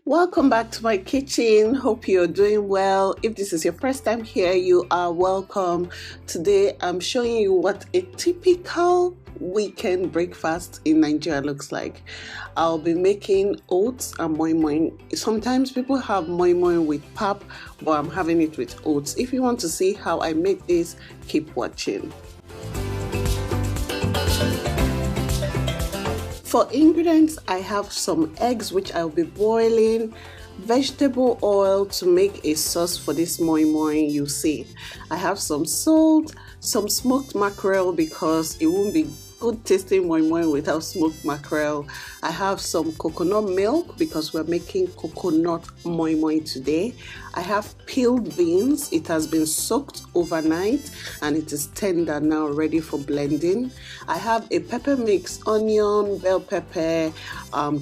Welcome back to my kitchen. Hope you're doing well. If this is your first time here, you are welcome. Today I'm showing you what a typical weekend breakfast in Nigeria looks like. I'll be making oats and moi moi. Sometimes people have moi moi with pap, but I'm having it with oats. If you want to see how I make this, keep watching. For ingredients, I have some eggs which I'll be boiling, vegetable oil to make a sauce for this moi moi you see. I have some salt, some smoked mackerel because it won't be good tasting moi moi without smoked mackerel. I have some coconut milk because we're making coconut moi moi today. I have peeled beans. It has been soaked overnight and it is tender now, ready for blending. I have a pepper mix, onion, bell pepper,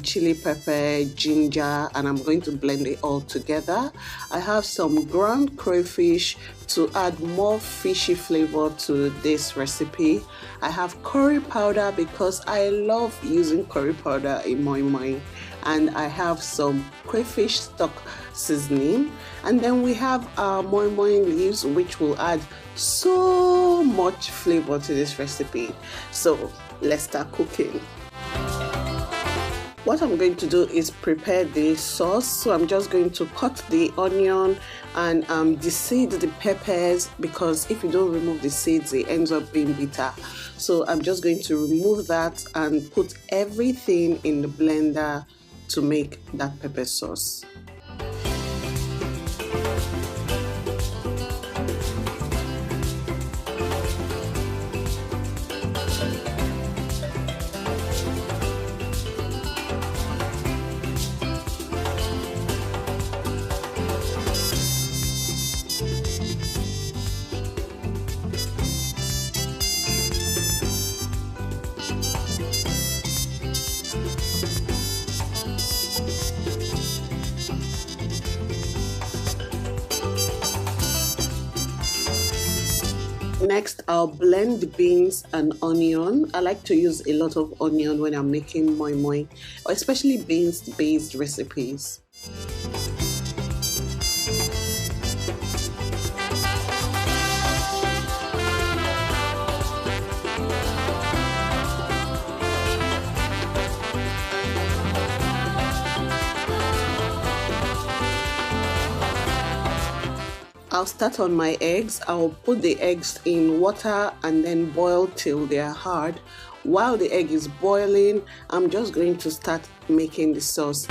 chili pepper, ginger, and I'm going to blend it all together. I have some ground crayfish to add more fishy flavor to this recipe. I have curry powder because I love using curry powder in moi moi, and I have some crayfish stock seasoning, and then we have our moi moi leaves which will add so much flavor to this recipe. So let's start cooking. What I'm going to do is prepare the sauce. So I'm just going to cut the onion and deseed the peppers, because if you don't remove the seeds it ends up being bitter. So I'm just going to remove that and put everything in the blender to make that pepper sauce. Next, I'll blend the beans and onion. I like to use a lot of onion when I'm making moi moi, especially beans-based recipes. I'll start on my eggs. I'll put the eggs in water and then boil till they are hard. While the egg is boiling, I'm just going to start making the sauce.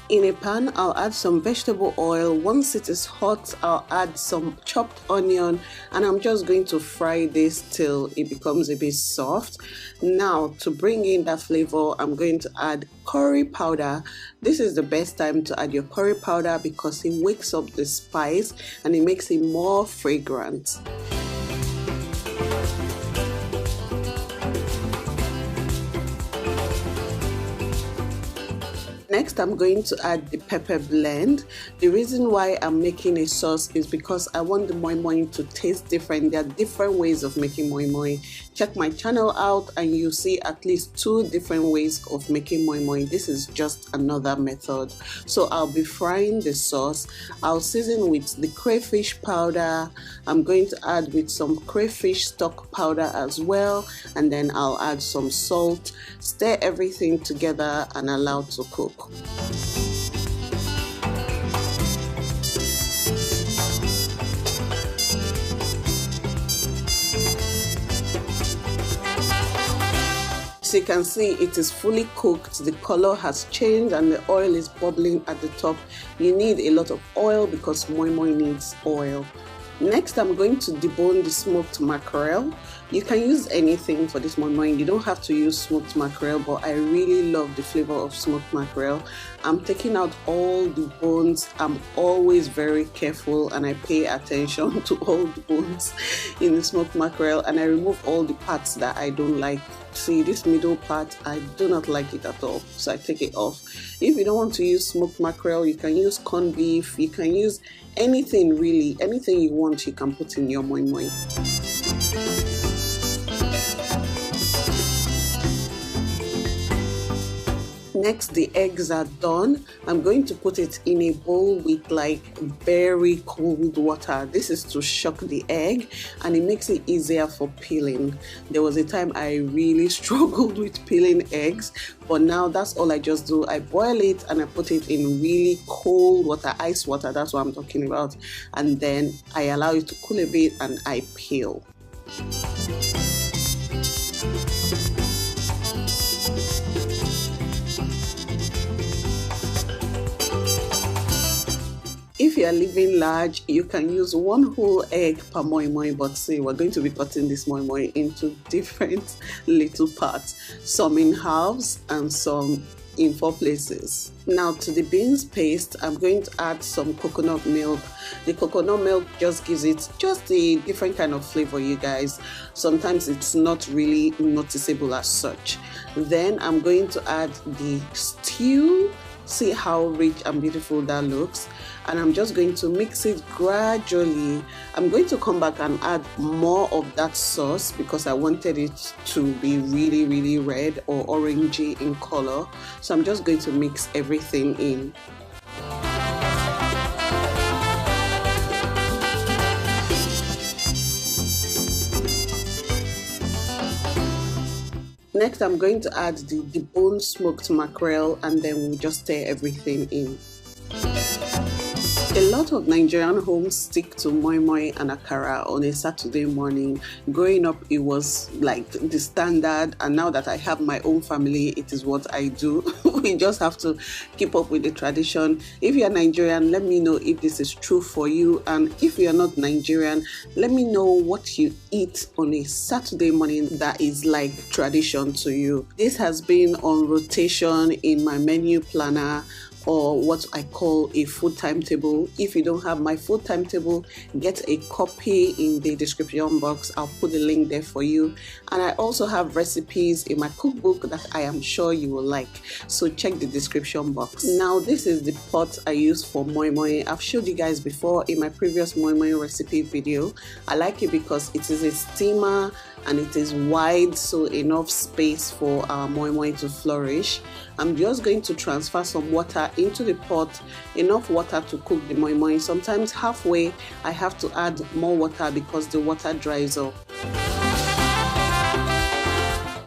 In a pan, I'll add some vegetable oil. Once it is hot, I'll add some chopped onion, and I'm just going to fry this till it becomes a bit soft. Now, to bring in that flavor, I'm going to add curry powder. This is the best time to add your curry powder because it wakes up the spice and it makes it more fragrant. Next, I'm going to add the pepper blend. The reason why I'm making a sauce is because I want the moi moi to taste different. There are different ways of making moi moi. Check my channel out and you'll see at least 2 different ways of making moi moi. This is just another method. So I'll be frying the sauce. I'll season with the crayfish powder. I'm going to add with some crayfish stock powder as well, and then I'll add some salt. Stir everything together and allow to cook. So you can see it is fully cooked. The color has changed and the oil is bubbling at the top. You need a lot of oil because moi moi needs oil. Next, I'm going to debone the smoked mackerel. You can use anything for this moi moi. You don't have to use smoked mackerel, but I really love the flavor of smoked mackerel. I'm taking out all the bones. I'm always very careful and I pay attention to all the bones in the smoked mackerel, and I remove all the parts that I don't like. See, this middle part, I do not like it at all, so I take it off. If you don't want to use smoked mackerel, you can use corned beef, you can use anything really, anything you want you can put in your moi moi. Next, the eggs are done. I'm going to put it in a bowl with like very cold water. This is to shock the egg and it makes it easier for peeling. There was a time I really struggled with peeling eggs, but now that's all I just do. I boil it and I put it in really cold water, ice water, that's what I'm talking about. And then I allow it to cool a bit and I peel. If you are living large, you can use one whole egg per moi moi, but see, we're going to be cutting this moi moi into different little parts, some in halves and some in 4 places. Now to the beans paste, I'm going to add some coconut milk. The coconut milk just gives it just a different kind of flavor, you guys. Sometimes it's not really noticeable as such. Then I'm going to add the stew. See how rich and beautiful that looks, and I'm just going to mix it gradually. I'm going to come back and add more of that sauce because I wanted it to be really red or orangey in color, so I'm just going to mix everything in. Next, I'm going to add the deboned smoked mackerel and then we'll just stir everything in. A lot of Nigerian homes stick to moi moi and akara on a Saturday morning. Growing up, it was like the standard, and now that I have my own family, it is what I do. We just have to keep up with the tradition. If you're Nigerian, let me know if this is true for you, and if you're not Nigerian, let me know what you eat on a Saturday morning that is like tradition to you. This has been on rotation in my menu planner, or what I call a food timetable. If you don't have my food timetable, get a copy in the description box. I'll put the link there for you. And I also have recipes in my cookbook that I am sure you will like, so check the description box. Now this is the pot I use for moi moi. I've showed you guys before in my previous moi moi recipe video. I like it because it is a steamer and it is wide, so enough space for our moi moi to flourish. I'm just going to transfer some water into the pot, enough water to cook the moi moi. Sometimes halfway I have to add more water because the water dries up.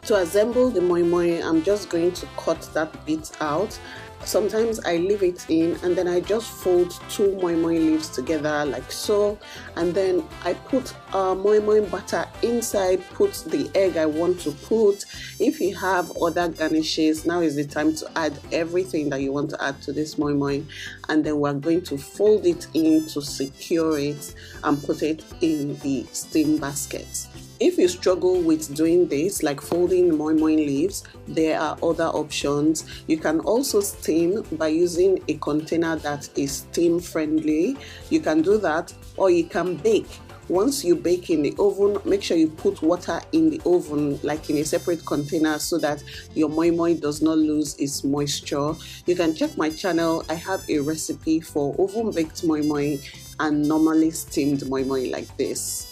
To assemble the moi moi, I'm just going to cut that bit out. Sometimes I leave it in and then I just fold 2 moi moi leaves together like so, and then I put moi moi batter inside, put the egg I want to put. If you have other garnishes, now is the time to add everything that you want to add to this moi moi, and then we're going to fold it in to secure it and put it in the steam basket. If you struggle with doing this, like folding moi moi leaves, there are other options. You can also steam by using a container that is steam friendly. You can do that, or you can bake. Once you bake in the oven, make sure you put water in the oven, like in a separate container, so that your moi moi does not lose its moisture. You can check my channel. I have a recipe for oven baked moi moi and normally steamed moi moi like this.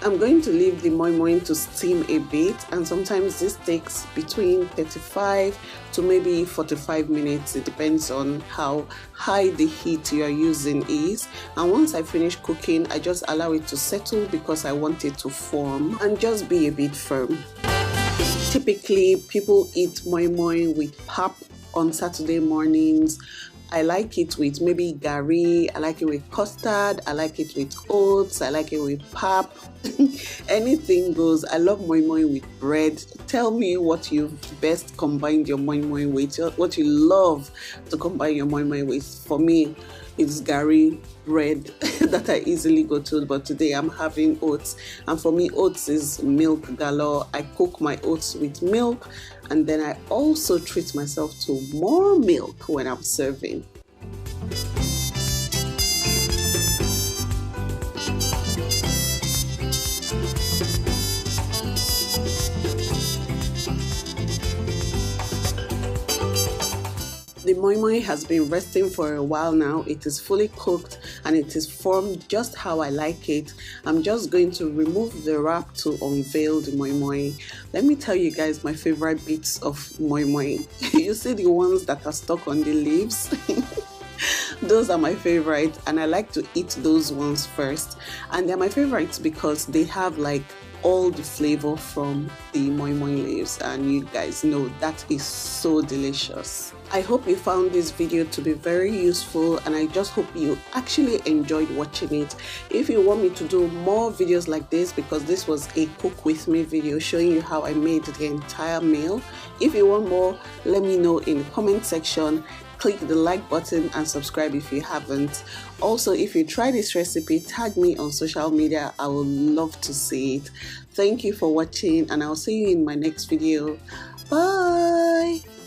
I'm going to leave the moi moi to steam a bit, and sometimes this takes between 35 to maybe 45 minutes. It depends on how high the heat you are using is. And once I finish cooking, I just allow it to settle because I want it to form and just be a bit firm. Typically, people eat moi moi with pap on Saturday mornings. I like it with maybe gari, I like it with custard, I like it with oats, I like it with pap. Anything goes. I love moi moi with bread. Tell me what you've best combined your moi moi with, what you love to combine your moi moi with. For me, it's gari bread that I easily go to, but today I'm having oats, and for me oats is milk galore. I cook my oats with milk, and then I also treat myself to more milk when I'm serving. The moi moi has been resting for a while now. It is fully cooked and it is formed just how I like it. I'm just going to remove the wrap to unveil the moi moi. Let me tell you guys my favorite bits of moi moi. You see the ones that are stuck on the leaves? Those are my favorite, and I like to eat those ones first. And they're my favorites because they have like all the flavor from the moi moi leaves, and you guys know that is so delicious. I hope you found this video to be very useful, and I just hope you actually enjoyed watching it. If you want me to do more videos like this, because this was a cook with me video showing you how I made the entire meal, if you want more, let me know in the comment section. Click the like button and subscribe if you haven't. Also, if you try this recipe, tag me on social media. I would love to see it. Thank you for watching, and I'll see you in my next video. Bye.